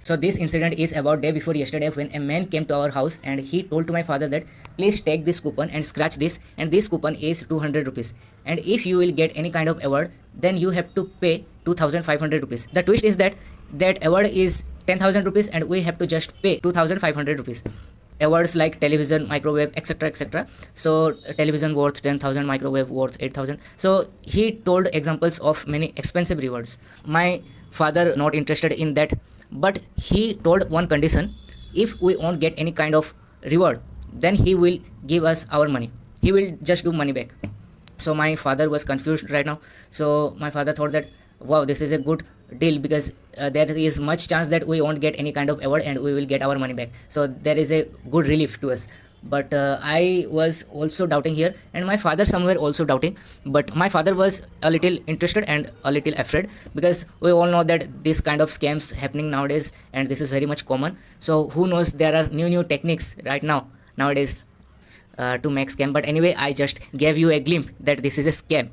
So this incident is about day before yesterday when a man came to our house and he told to my father that please take this coupon and scratch this, and this coupon is 200 rupees, and if you will get any kind of award then you have to pay 2500 rupees. The twist is that that award is 10,000 rupees and we have to just pay 2500 rupees. Awards like television, microwave, etc, etc. So television worth 10,000, microwave worth 8,000. So he told examples of many expensive rewards. My father not interested in that, but he told one condition: if we won't get any kind of reward then he will give us our money, he will just do money back. So my father was confused right now. So my father thought that wow, this is a good deal, because there is much chance that we won't get any kind of award and we will get our money back, so there is a good relief to us. But I was also doubting here, and my father somewhere also doubting, but my father was a little interested and a little afraid, because we all know that this kind of scams happening nowadays and this is very much common. So who knows, there are new techniques right now nowadays to make scam. But anyway, I just gave you a glimpse that this is a scam.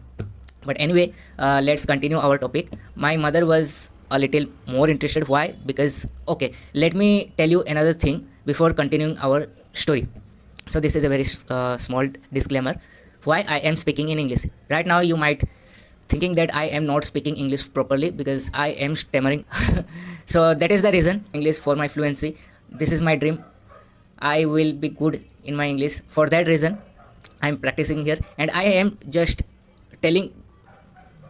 But anyway, let's continue our topic. My mother was a little more interested. Why? Because okay, let me tell you another thing before continuing our story. So this is a very small disclaimer why I am speaking in English. Right now you might thinking that I am not speaking English properly because I am stammering. So that is the reason. English for my fluency. This is my dream. I will be good in my English. For that reason, I am practicing here, and I am just telling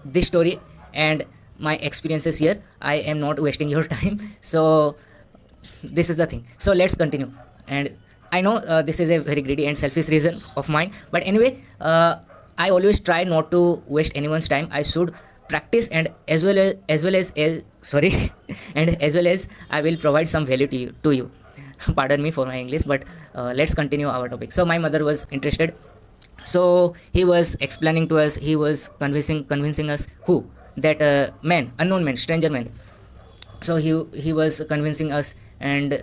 this story and my experiences here. I am not wasting your time. So this is the thing. So let's continue. And I know this is a very greedy and selfish reason of mine, but anyway, I always try not to waste anyone's time. I should practice, and as well as sorry, and as well as I will provide some value to you. Pardon me for my English, but let's continue our topic. So my mother was interested. So he was explaining to us, he was convincing us who that man, unknown man, stranger man. So he was convincing us, and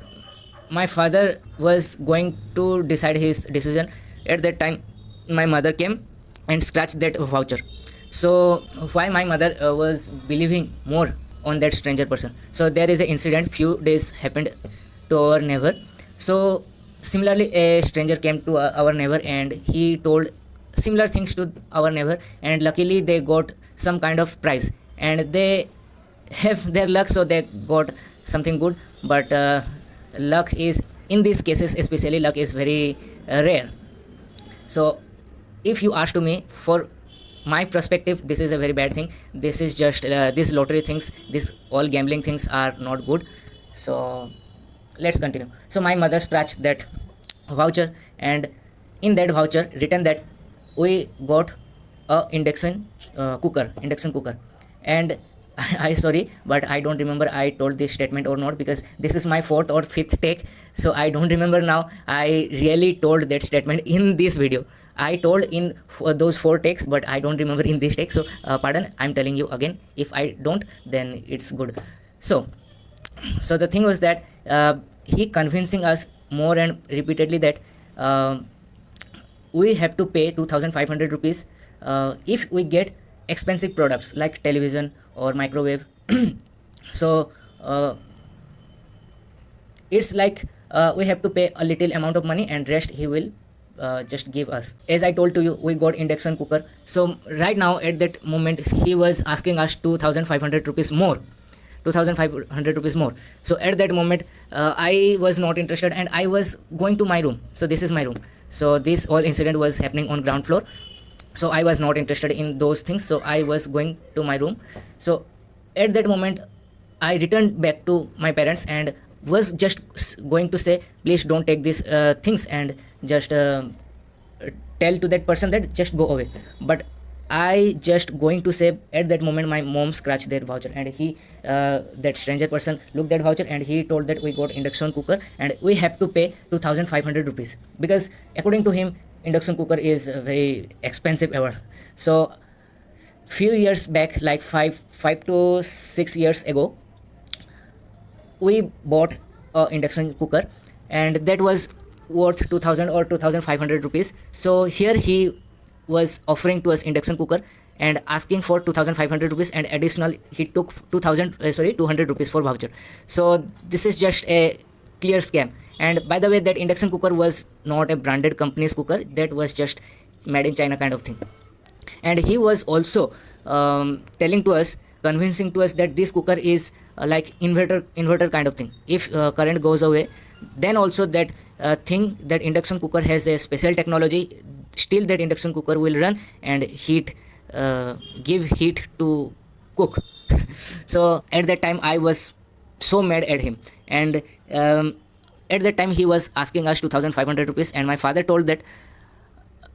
my father was going to decide his decision. At that time my mother came and scratched that voucher. So why my mother was believing more on that stranger person? So there is an incident few days happened to our neighbor. So similarly a stranger came to our neighbor and he told similar things to our neighbor, and luckily they got some kind of prize and they have their luck, so they got something good. But luck is, in these cases especially, luck is very rare. So if you ask to me, for my perspective, this is a very bad thing. This is just these lottery things, this all gambling things are not good. So let's continue. So my mother scratched that voucher, and in that voucher written that we got a induction cooker. And I sorry, but I don't remember I told this statement or not, because this is my fourth or fifth take, so I don't remember now. I really told that statement in this video. I told in those four takes, but I don't remember in this take. So pardon, I'm telling you again. If I don't, then it's good. So the thing was that he convincing us more and repeatedly that we have to pay 2500 rupees if we get expensive products like television or microwave. So it's like we have to pay a little amount of money and rest he will just give us. As I told to you, we got induction cooker. So right now at that moment he was asking us 2500 rupees more, 2500 rupees more. So at that moment I was not interested and I was going to my room. So this is my room. So this whole incident was happening on ground floor. So I was not interested in those things, so I was going to my room. So at that moment I returned back to my parents and was just going to say, please don't take these things, and just tell to that person that just go away. But I just going to say, at that moment my mom scratched that voucher, and he that stranger person looked at voucher and he told that we got induction cooker and we have to pay 2500 rupees, because according to him induction cooker is very expensive ever. So few years back, like 5 to 6 years ago, we bought a induction cooker and that was worth 2000 or 2500 rupees. So here he was offering to us induction cooker and asking for 2500 rupees, and additional he took 200 rupees for voucher. So this is just a clear scam. And by the way, that induction cooker was not a branded company's cooker, that was just made in China kind of thing. And he was also telling to us, convincing to us that this cooker is like inverter kind of thing. If current goes away, then also that thing, that induction cooker has a special technology, still that induction cooker will run and give heat to cook. So at that time I was so mad at him. And at that time he was asking us 2500 rupees, and my father told that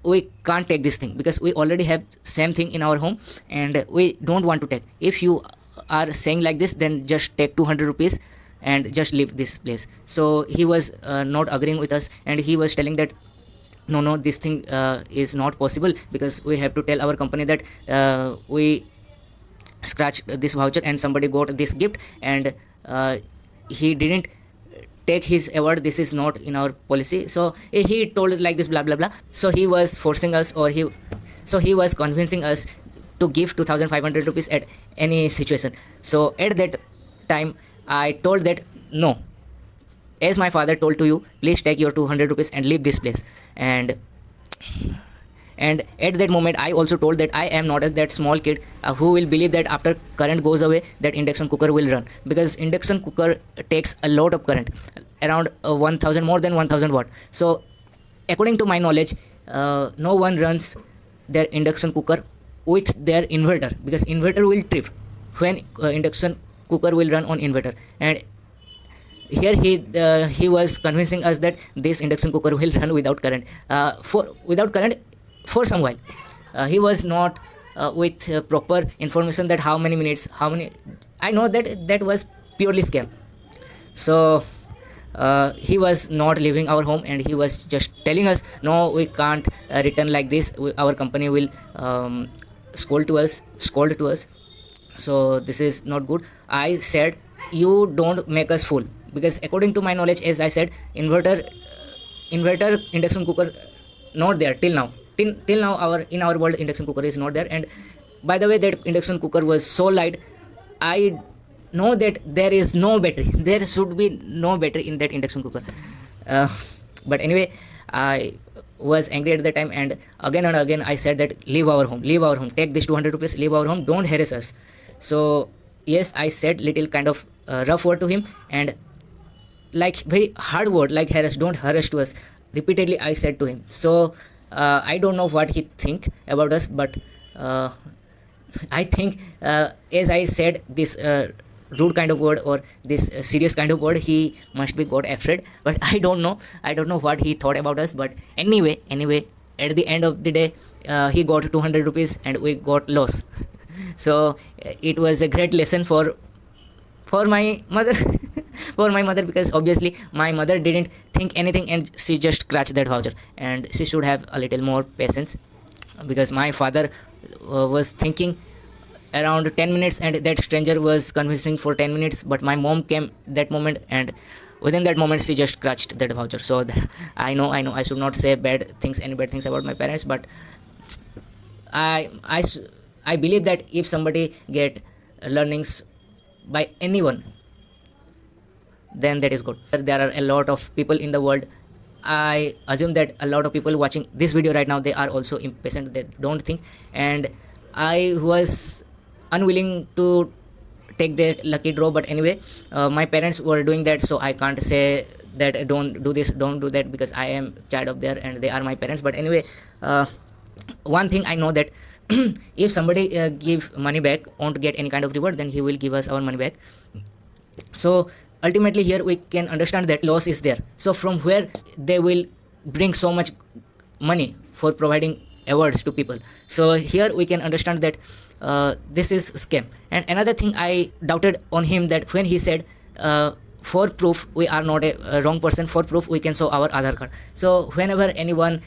we can't take this thing because we already have same thing in our home and we don't want to take. If you are saying like this, then just take 200 rupees and just leave this place. So he was not agreeing with us, and he was telling that no, this thing is not possible, because we have to tell our company that we scratched this voucher and somebody got this gift, and he didn't take his award, this is not in our policy. So he told like this, blah blah blah. So he was forcing us, or he was convincing us to give 2500 rupees at any situation. So at that time I told that no, as my father told to you, please take your 200 rupees and leave this place. And at that moment I also told that I am not that small kid who will believe that after current goes away that induction cooker will run, because induction cooker takes a lot of current, around 1000, more than 1000 watt. So according to my knowledge, no one runs their induction cooker with their inverter, because inverter will trip when induction cooker will run on inverter. And here he was convincing us that this induction cooker will run without current, for some while. He was not with proper information that how many minutes, how many. I know that was purely scam. So he was not leaving our home, and he was just telling us, no, we can't return like this, our company will scold to us. So this is not good. I said, you don't make us fool, because according to my knowledge, as I said, inverter induction cooker not there till now. Till now in our world induction cooker is not there. And by the way, that induction cooker was so light, I know that there is no battery, there should be no battery in that induction cooker. But anyway, I was angry at the time, and again I said that leave our home, take this 200 rupees, leave our home, don't harass us. So yes, I said little kind of rough word to him, and like very hard word like harass, don't harass to us, repeatedly I said to him. So I don't know what he think about us, but I think as I said this rude kind of word, or this serious kind of word, he must be got afraid. But I don't know what he thought about us. But anyway, at the end of the day, he got 200 rupees and we got loss. So it was a great lesson for my mother. For my mother, because obviously my mother didn't think anything and she just scratched that voucher, and she should have a little more patience, because my father was thinking around 10 minutes, and that stranger was convincing for 10 minutes, but my mom came that moment, and within that moment she just scratched that voucher. So I know I should not say any bad things about my parents, but I believe that if somebody get learnings by anyone, then that is good. There are a lot of people in the world. I assume that a lot of people watching this video right now, they are also impatient, they don't think. And I was unwilling to take the lucky draw, but anyway, my parents were doing that, so I can't say that don't do this, don't do that, because I am child of there and they are my parents. But anyway, one thing I know that if somebody give money back, won't get any kind of reward, then he will give us our money back. So ultimately here we can understand that loss is there. So from where they will bring so much money for providing awards to people. So here we can understand that this is scam. And another thing I doubted on him, that when he said for proof we are not a wrong person, for proof we can show our Aadhaar card. So whenever anyone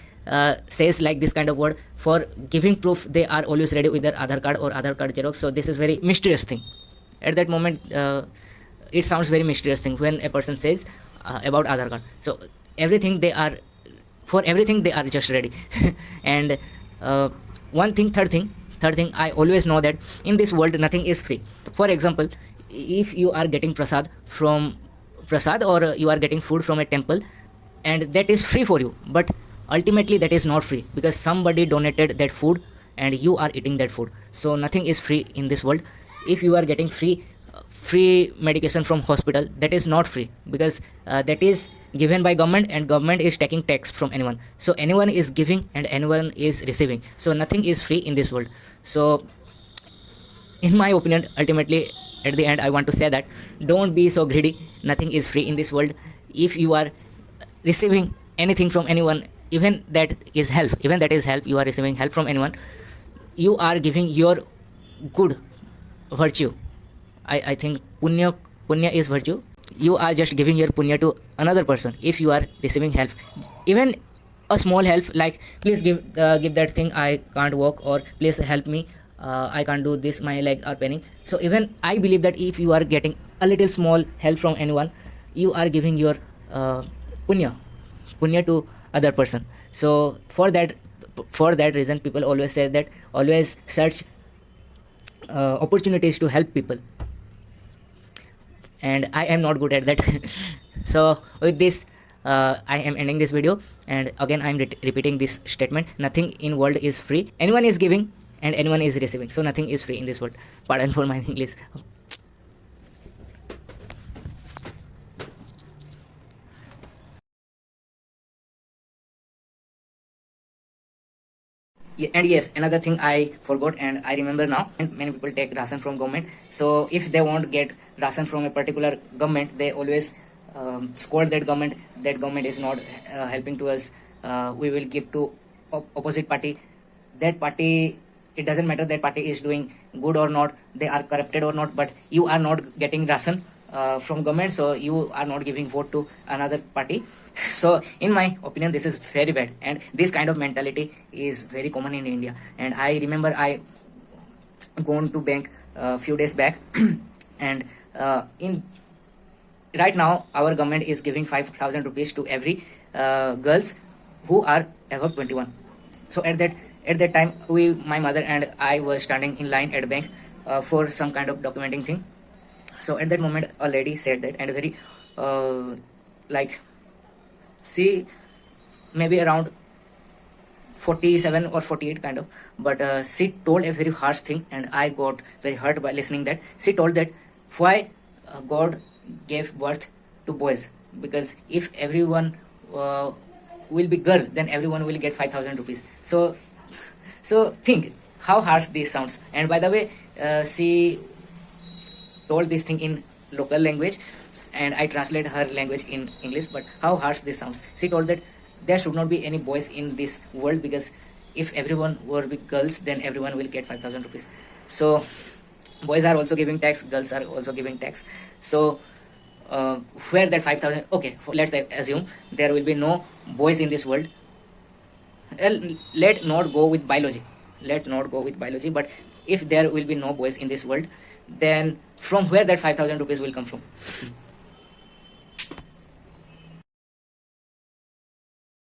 says like this kind of word, for giving proof they are always ready with their Aadhaar card or Aadhaar card xerox. So this is very mysterious thing. At that moment it sounds very mysterious thing when a person says about Aadhaar card. So everything they are just ready. And third thing, Third thing, I always know that in this world nothing is free. For example, if you are getting prasad or you are getting food from a temple, and that is free for you, but ultimately that is not free because somebody donated that food and you are eating that food. So nothing is free in this world. If you are getting free medication from hospital, that is not free because that is given by government, and government is taking tax from anyone. So anyone is giving and anyone is receiving, so nothing is free in this world. So in my opinion, ultimately at the end I want to say that don't be so greedy. Nothing is free in this world. If you are receiving anything from anyone, even that is help, you are receiving help from anyone, you are giving your good virtue. I think punya is virtue. You are just giving your punya to another person if you are receiving help, even a small help, like please give that thing, I can't walk, or please help me, I can't do this, my leg are paining. So even I believe that if you are getting a little small help from anyone, you are giving your punya to other person. So for that reason, people always say that always search opportunities to help people, and I am not good at that. So with this, I am ending this video, and again I am repeating this statement: nothing in world is free. Anyone is giving and anyone is receiving, so nothing is free in this world. Pardon for my English. And yes, another thing I forgot and I remember now, and many people take ration from government. So if they won't get ration from a particular government, they always scold that government. That government is not helping to us. We will give to opposite party. That party, it doesn't matter that party is doing good or not, they are corrupted or not, but you are not getting ration from government, so you are not giving vote to another party. So in my opinion, this is very bad, and this kind of mentality is very common in India. And I remember I gone to bank a few days back and in right now our government is giving 5,000 rupees to every girls who are above 21. So at that time, my mother and I were standing in line at bank for some kind of documenting thing. So at that moment a lady said that, and very like, she maybe around 47 or 48 kind of, but she told a very harsh thing, and I got very hurt by listening that. She told that why God gave birth to boys, because if everyone will be girl, then everyone will get 5,000 rupees. So think how harsh this sounds. And by the way, she told this thing in local language, and I translate her language in English, but how harsh this sounds. She told that there should not be any boys in this world, because if everyone were with girls, then everyone will get 5,000 rupees. So boys are also giving tax, girls are also giving tax. So where that 5,000, okay, let's assume there will be no boys in this world. Let not go with biology, but if there will be no boys in this world, then from where that 5,000 rupees will come from?